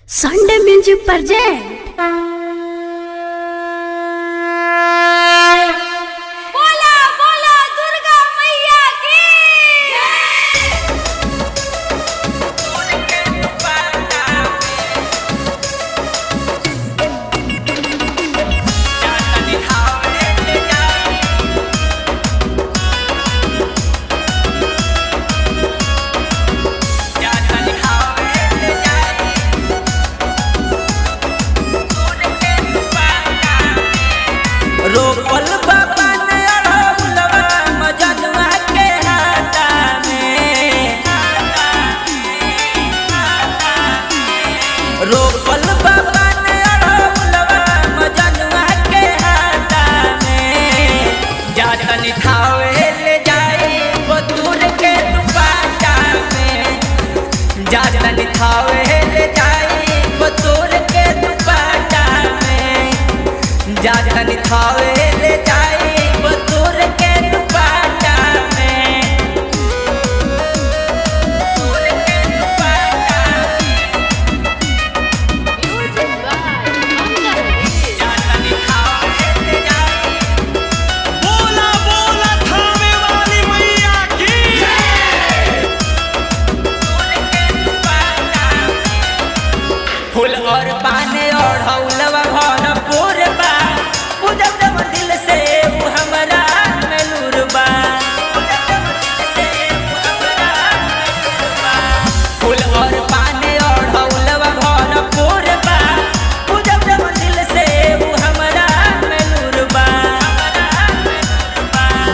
Sunday music present बोला बोला दुर्गा मैया की रोपल बाबा ने अड़हुलवा मजनवा के हाथा में। रोपल बाबा ने अड़हुलवा मजनवा के हाथा में। जातनी थावे ले जाई बतूर के दुपाटा में। जातनी थावे ले जाई बतूर के दुपाटा में। जातनी थावे ले जाई बतूर के दुपाटा में। बतूर के दुपाटा जातनी थावे ले जाई बोला बोला थावे वाली मैया की बतूर के दुपाटा में। फूल और पाने और हौलवा भरपूर बा। पूजब जब दिल से वो हमरा में नूर बा। पूजब जब दिल से वो हमरा में नूर बा। फूल और पाने और हौलवा भरपूर बा। पूजब जब दिल से वो हमरा में नूर बा।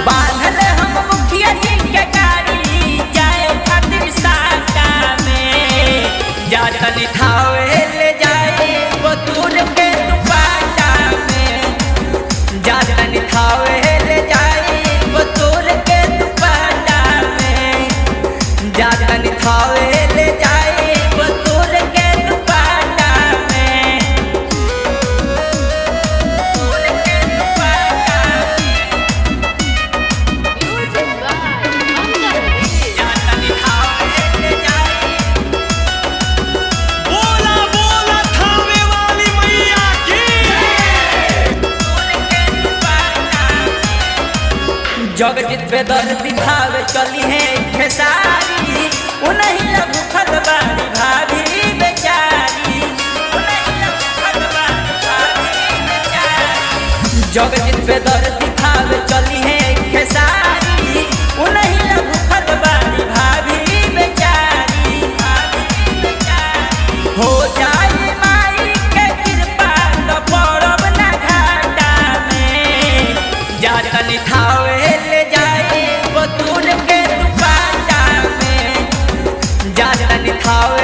बांधल हम मुखिया जी के गाड़ी जाए खातिर साटा में। जातनी थावे ले जाए बतूर के दुपाटा में। जातनी थावे ले जाए बतूर के दुपाटा में। जातनी थावे ले जाए बतूर के दुपाटा में। बतूर के दुपाटा जातनी थावे ले जाए बोला बोला थावे वाली मैया की जगजीत पे दर्द दिखावे चली है खेसारी। उन्हीं ला भूखल बारी भाभी बेचारी। उन्हीं ला भूखल बारी भाभी बेचारी। जगजीत पे दर्द दिखावे चली है खेसारी। उन्हीं ला भूखल बारी भाभी बेचारी। भाभी बेचारी। हो जाए माई के कृपा तो पड़ब ना घाटा में। जातनी थावे ले जाए बतूर के दुपाटा में। जातनी थावे